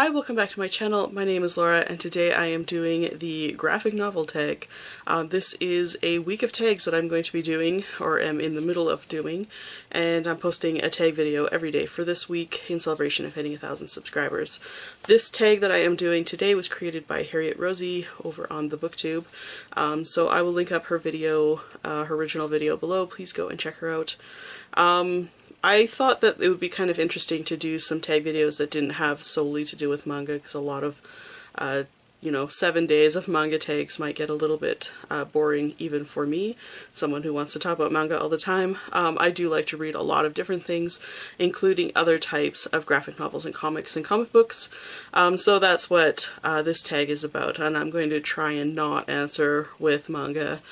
Hi, welcome back to my channel. My name is Laura and today I am doing the graphic novel tag. This is a week of tags that I'm going to be doing, or am in the middle of doing, and I'm posting a tag video every day for this week in celebration of hitting 1,000 subscribers. This tag that I am doing today was created by Harriet Rosie over on the BookTube, so I will link up her video, her original video below. Please go and check her out. I thought that it would be kind of interesting to do some tag videos that didn't have solely to do with manga, because a lot of, 7 days of manga tags might get a little bit boring even for me, someone who wants to talk about manga all the time. I do like to read a lot of different things, including other types of graphic novels and comics and comic books, so that's what this tag is about, and I'm going to try and not answer with manga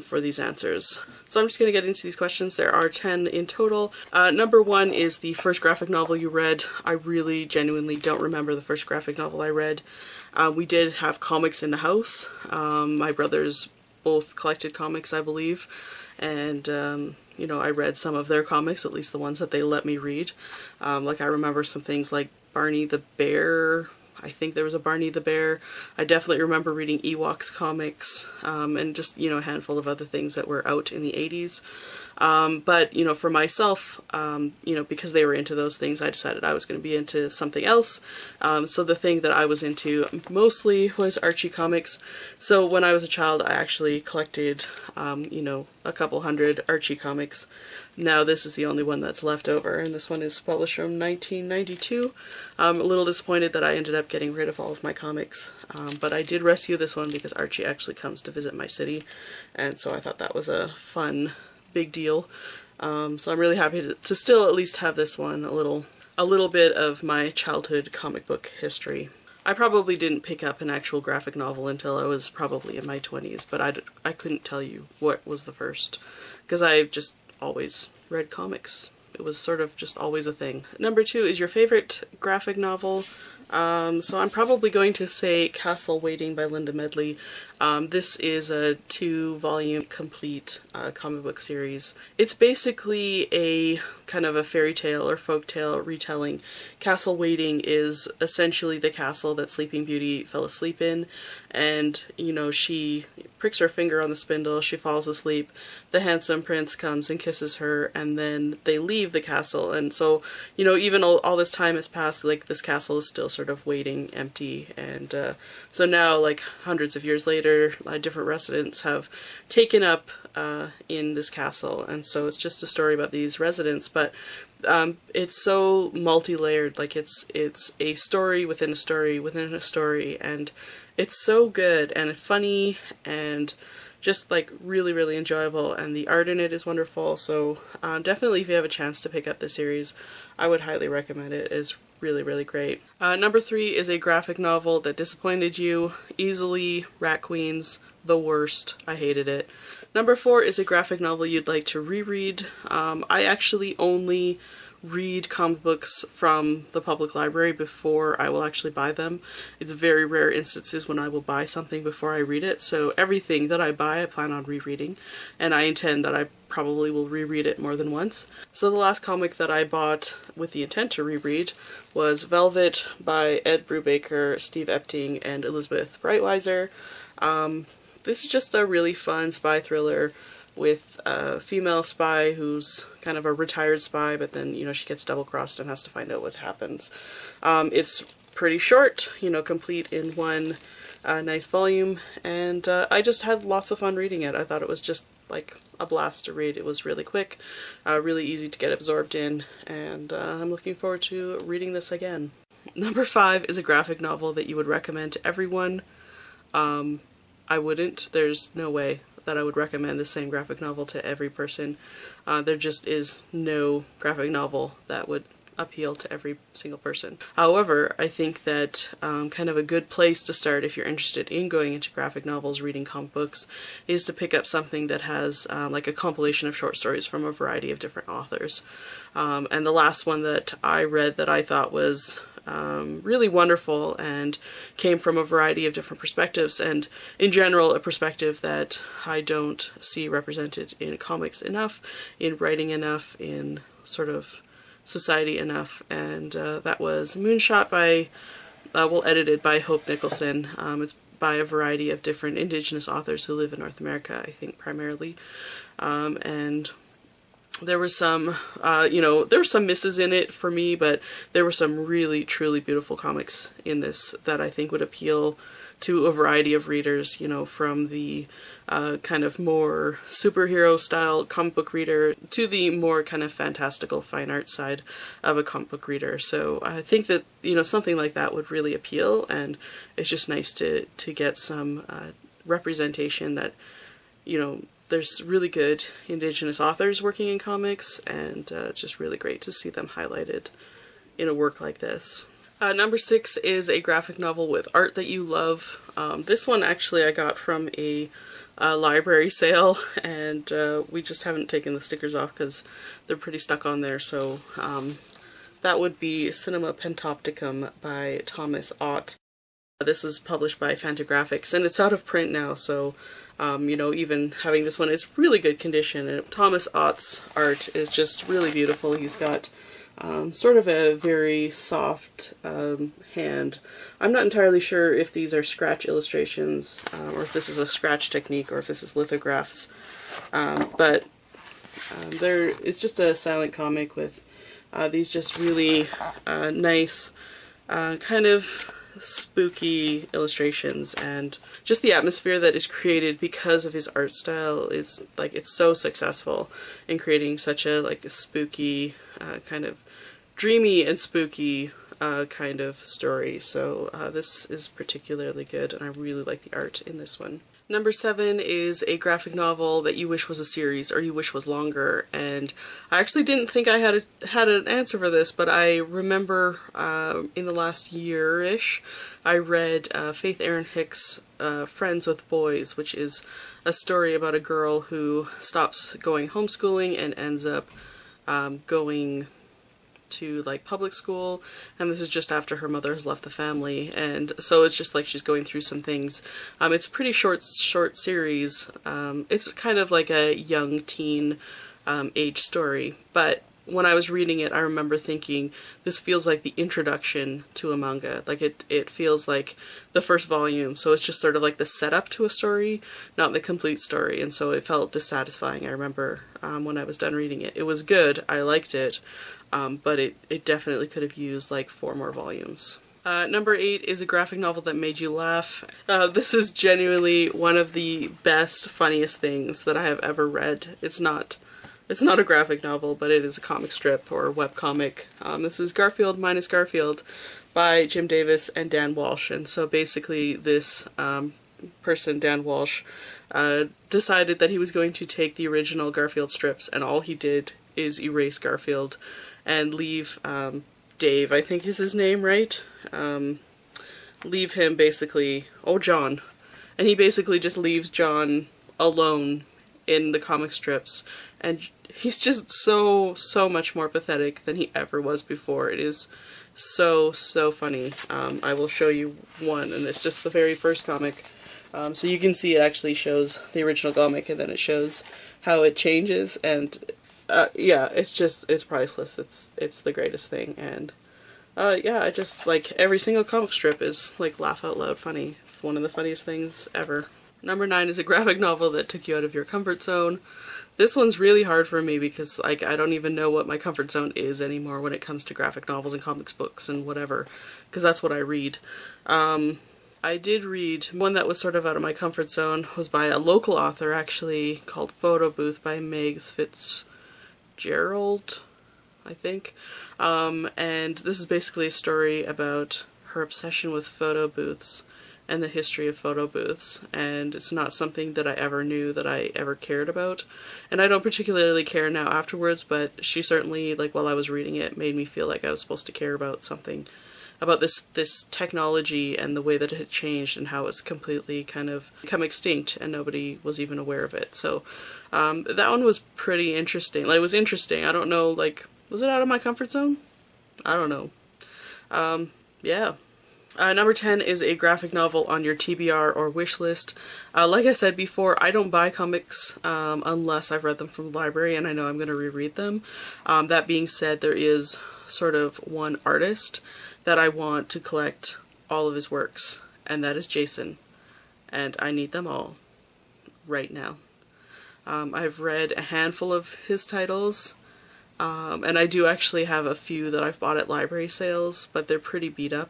for these answers. So I'm just going to get into these questions. There are 10 in total. Number 1 is the first graphic novel you read. I really genuinely don't remember the first graphic novel I read. We did have comics in the house. My brothers both collected comics, I believe, and I read some of their comics, at least the ones that they let me read. Like I remember some things like Barney the Bear. I think there was a Barney the Bear. I definitely remember reading Ewoks comics, and just, a handful of other things that were out in the 80s. But, for myself, because they were into those things, I decided I was going to be into something else. So the thing that I was into mostly was Archie Comics. So when I was a child, I actually collected, a couple hundred Archie comics. Now this is the only one that's left over, and this one is published from 1992. I'm a little disappointed that I ended up getting rid of all of my comics, but I did rescue this one because Archie actually comes to visit my city, and so I thought that was a fun, big deal. So I'm really happy to still at least have this one, a little bit of my childhood comic book history. I probably didn't pick up an actual graphic novel until I was probably in my 20s, but I couldn't tell you what was the first, because I've just always read comics. It was sort of just always a thing. Number 2 is your favorite graphic novel. So I'm probably going to say Castle Waiting by Linda Medley. This is a 2-volume complete comic book series. It's basically a kind of a fairy tale or folk tale retelling. Castle Waiting is essentially the castle that Sleeping Beauty fell asleep in, and she pricks her finger on the spindle, she falls asleep, the handsome prince comes and kisses her, and then they leave the castle. And so, even all this time has passed, like, this castle is still sort of waiting empty, and so now, like, hundreds of years later, different residents have taken up in this castle, and so it's just a story about these residents, but it's so multi-layered. Like, it's a story within a story within a story, and it's so good and funny and just, like, really, really enjoyable, and the art in it is wonderful. So definitely, if you have a chance to pick up the series, I would highly recommend it. It's really, really great. Number 3 is a graphic novel that disappointed you easily. Rat Queens, the worst. I hated it. Number 4 is a graphic novel you'd like to reread. I actually only read comic books from the public library before I will actually buy them. It's very rare instances when I will buy something before I read it, so everything that I buy I plan on rereading, and I intend that I probably will reread it more than once. So the last comic that I bought with the intent to reread was Velvet by Ed Brubaker, Steve Epting, and Elizabeth Breitweiser. This is just a really fun spy thriller with a female spy who's kind of a retired spy, but then, she gets double-crossed and has to find out what happens. It's pretty short, complete in one nice volume, and I just had lots of fun reading it. I thought it was just, like, a blast to read. It was really quick, really easy to get absorbed in, and I'm looking forward to reading this again. Number 5 is a graphic novel that you would recommend to everyone. I wouldn't. There's no way that I would recommend the same graphic novel to every person. There just is no graphic novel that would appeal to every single person. However, I think that kind of a good place to start if you're interested in going into graphic novels, reading comic books, is to pick up something that has like a compilation of short stories from a variety of different authors. And the last one that I read that I thought was really wonderful and came from a variety of different perspectives, and in general a perspective that I don't see represented in comics enough, in writing enough, in sort of society enough, and that was Moonshot by well, edited by Hope Nicholson. It's by a variety of different Indigenous authors who live in North America, I think primarily. And there was some, there were some misses in it for me, but there were some really, truly beautiful comics in this that I think would appeal to a variety of readers, from the kind of more superhero style comic book reader to the more kind of fantastical fine art side of a comic book reader. So I think that, something like that would really appeal, and it's just nice to get some representation that, there's really good Indigenous authors working in comics, and just really great to see them highlighted in a work like this. Number 6 is a graphic novel with art that you love. This one actually I got from a library sale, and we just haven't taken the stickers off because they're pretty stuck on there. So that would be Cinema Pentopticum by Thomas Ott. This is published by Fantagraphics, and it's out of print now, so even having this one, it's really good condition. And Thomas Ott's art is just really beautiful. He's got sort of a very soft hand. I'm not entirely sure if these are scratch illustrations, or if this is a scratch technique, or if this is lithographs, but it's just a silent comic with these just really nice kind of spooky illustrations, and just the atmosphere that is created because of his art style is it's so successful in creating such a spooky kind of dreamy and spooky kind of story. So this is particularly good, and I really like the art in this one. Number 7 is a graphic novel that you wish was a series, or you wish was longer, and I actually didn't think I had an answer for this, but I remember in the last year-ish I read Faith Erin Hicks' Friends with Boys, which is a story about a girl who stops going homeschooling and ends up going to public school, and this is just after her mother has left the family, and so it's just she's going through some things. It's a pretty short series. It's kind of like a young teen age story, but when I was reading it I remember thinking this feels like the introduction to a manga. It feels like the first volume, so it's just sort of like the setup to a story, not the complete story, and so it felt dissatisfying. I remember when I was done reading it. It was good, I liked it, but it definitely could have used 4 more volumes. Number 8 is a graphic novel that made you laugh. This is genuinely one of the best, funniest things that I have ever read. It's not a graphic novel, but it is a comic strip or webcomic. This is Garfield Minus Garfield by Jim Davis and Dan Walsh, and so basically this person, Dan Walsh, decided that he was going to take the original Garfield strips, and all he did is erase Garfield and leave Dave, I think is his name, right? Leave him basically, John. And he basically just leaves John alone in the comic strips, and he's just so much more pathetic than he ever was before. It is so funny. I will show you one, and it's just the very first comic. So you can see it actually shows the original comic, and then it shows how it changes, and yeah, it's priceless. It's the greatest thing, and yeah, I just every single comic strip is laugh out loud funny. It's one of the funniest things ever. Number 9 is a graphic novel that took you out of your comfort zone. This one's really hard for me because I don't even know what my comfort zone is anymore when it comes to graphic novels and comics books and whatever, because that's what I read. I did read one that was sort of out of my comfort zone. Was by a local author actually, called Photo Booth by Megs Fitzgerald, I think. And this is basically a story about her obsession with photo booths and the history of photo booths, and it's not something that I ever knew that I ever cared about, and I don't particularly care now afterwards, but she certainly, while I was reading it, made me feel like I was supposed to care about something, about this technology and the way that it had changed and how it's completely kind of become extinct and nobody was even aware of it. So that one was pretty interesting. It was interesting. I don't know, was it out of my comfort zone? I don't know. Yeah. Number 10 is a graphic novel on your TBR or wish list. Like I said before, I don't buy comics unless I've read them from the library and I know I'm going to reread them. That being said, there is sort of one artist that I want to collect all of his works, and that is Jason, and I need them all right now. I've read a handful of his titles, and I do actually have a few that I've bought at library sales, but they're pretty beat up.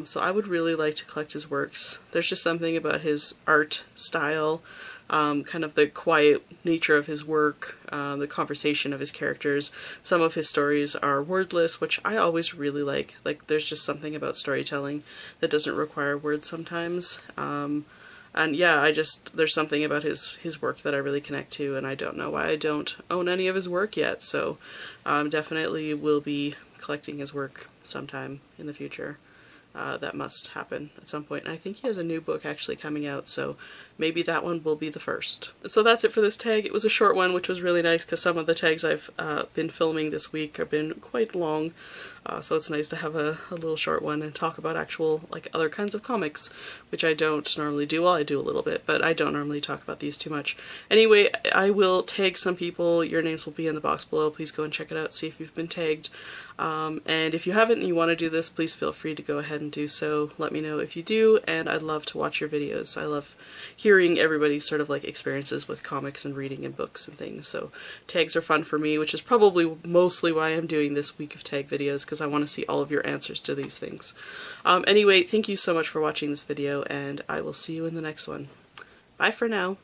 So I would really like to collect his works. There's just something about his art style, kind of the quiet nature of his work, the conversation of his characters. Some of his stories are wordless, which I always really like. Like, there's just something about storytelling that doesn't require words sometimes. And yeah, there's something about his work that I really connect to, and I don't know why I don't own any of his work yet, so definitely will be collecting his work sometime in the future. That must happen at some point. And I think he has a new book actually coming out, so maybe that one will be the first. So that's it for this tag. It was a short one, which was really nice because some of the tags I've been filming this week have been quite long, so it's nice to have a little short one and talk about actual, like, other kinds of comics, which I don't normally do. Well, I do a little bit, but I don't normally talk about these too much. Anyway, I will tag some people. Your names will be in the box below. Please go and check it out, see if you've been tagged. And if you haven't and you want to do this, please feel free to go ahead and do so. Let me know if you do, and I'd love to watch your videos. I love hearing everybody's sort of like experiences with comics and reading and books and things, so tags are fun for me, which is probably mostly why I'm doing this week of tag videos, because I want to see all of your answers to these things. Anyway, thank you so much for watching this video, and I will see you in the next one. Bye for now.